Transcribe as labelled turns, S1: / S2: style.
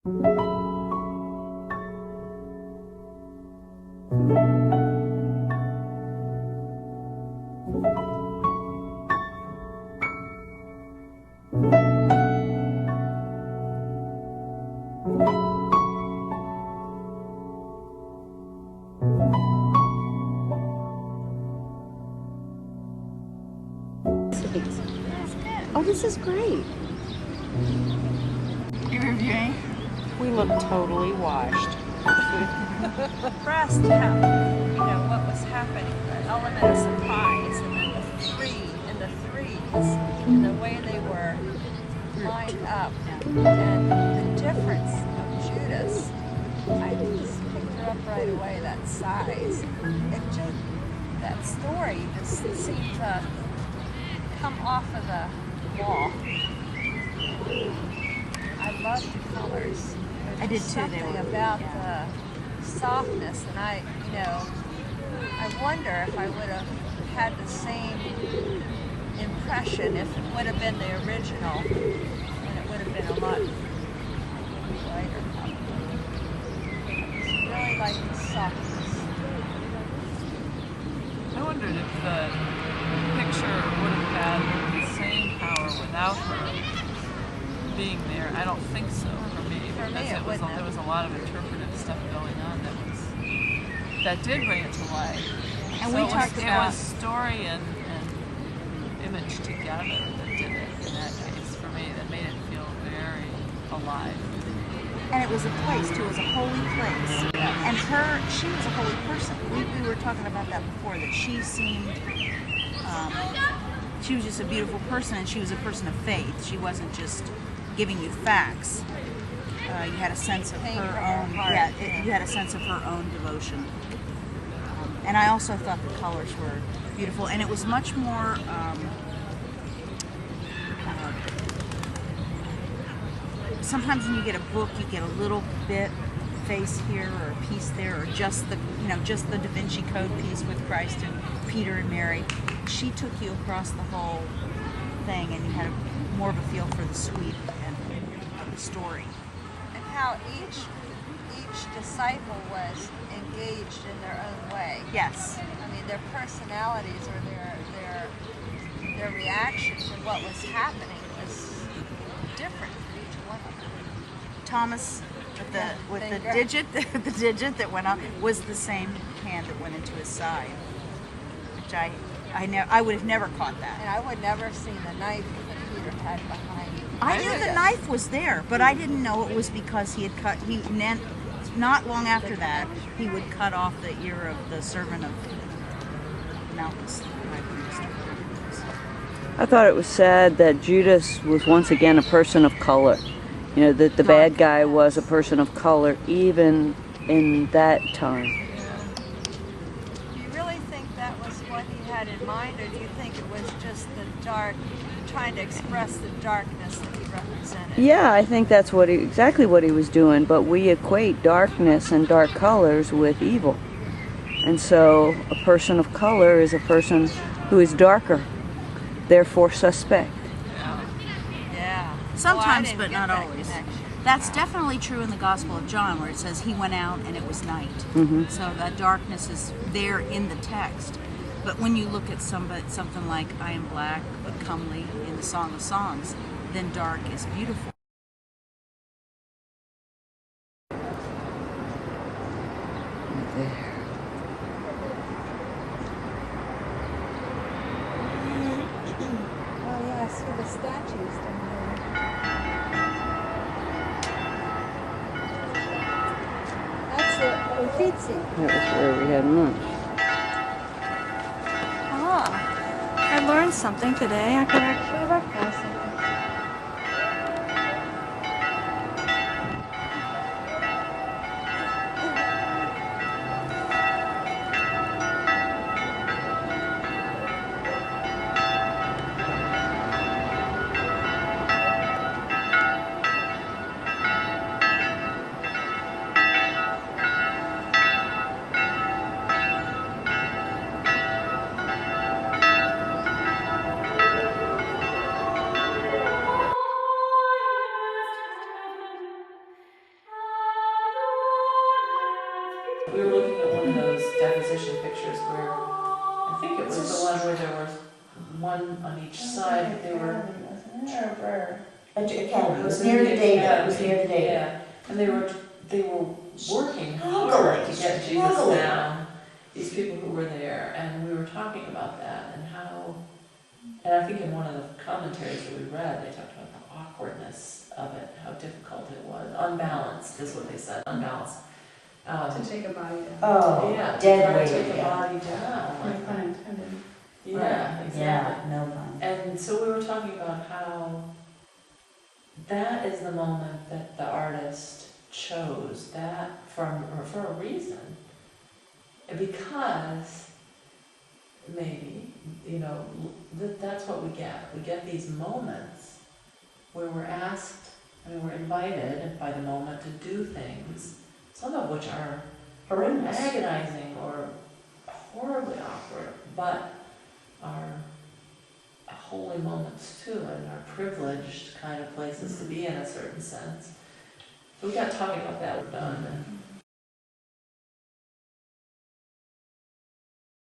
S1: Oh, this is great.
S2: You reviewing?
S1: We look totally washed.
S2: Impressed how, what was happening, the element of surprise, and then the threes, and the way they were lined up, and the difference of Judas. I just picked her up right away, that size. That story just seemed to come off of the wall. I loved the colors.
S1: I did too.
S2: Something about the softness, and I wonder if I would have had the same impression if it would have been the original, and it would have been a lot lighter. I really like the softness.
S3: I wondered if the picture would have had the same power without her being there. I don't think so for me, because there was a lot of interpretive stuff going on that did bring it to life.
S1: And
S3: so
S1: we
S3: it
S1: talked
S3: was,
S1: about
S3: it was story and image together that did it in that case for me. That made it feel very alive.
S1: and it was a place too. It was a holy place.
S3: Yeah.
S1: And she was a holy person. We were talking about that before. That she seemed, she was just a beautiful person, and she was a person of faith. She wasn't just giving you facts. You had a sense of her own. You had a sense of her own devotion. And I also thought the colors were beautiful, and it was much more. Sometimes when you get a book, you get a little bit face here or a piece there, or just the Da Vinci Code piece with Christ and Peter and Mary. She took you across the whole thing, and you had more of a feel for the sweep and the story.
S2: And how each disciple was engaged in their own way.
S1: Yes.
S2: I mean, their personalities or their reaction to what was happening was different for each one of them.
S1: Thomas, with the digit, the digit that went up was the same hand that went into his side, which I would have never caught that.
S2: And I would never have seen the knife that Peter had behind him.
S1: I knew the knife was there, but I didn't know it was because he had cut. Not long after that, he would cut off the ear of the servant of Malchus.
S4: I thought it was sad that Judas was once again a person of color. You know, that the bad guy was a person of color even in that time.
S2: Do you really think that was what he had in mind, or do you think it was just the dark, trying to express the darkness that he represented?
S4: Yeah, I think that's exactly what he was doing, but we equate darkness and dark colors with evil. And so a person of color is a person who is darker, therefore suspect.
S2: Yeah.
S1: Sometimes, but not always. That's definitely true in the Gospel of John, where it says he went out and it was night.
S4: Mm-hmm.
S1: So that darkness is there in the text. But when you look at something like I am black but comely in the Song of Songs, then dark is beautiful.
S4: There.
S2: Oh yeah, I see the statues down there. That's the Uffizi.
S4: That was where we had lunch.
S2: Ah, I learned something today. I can actually recognize something.
S3: We were looking at one of those deposition pictures where, I think it was the one where there was one on each side, but they were.
S5: Academy. It was near the data. It was near the data.
S3: Yeah, and they were working hard to get Jesus down. These people who were there, and we were talking about that and how. And I think in one of the commentaries that we read, they talked about the awkwardness of it, how difficult it was. Unbalanced is what they said. Unbalanced.
S6: To take a body down.
S5: Oh,
S3: Yeah,
S5: dead
S3: trying to
S5: weight.
S3: take a body down.
S6: No pun intended.
S3: Yeah, exactly.
S5: Yeah, no fun.
S3: And so we were talking about how that is the moment that the artist chose that for a reason. Because maybe, that's what we get. We get these moments where we're asked, we're invited by the moment to do things, some of which are
S5: Horrendous.
S3: agonizing or horribly awkward, but are holy moments too, and are privileged kind of places to be in a certain sense. So we got talking about that, we're done, and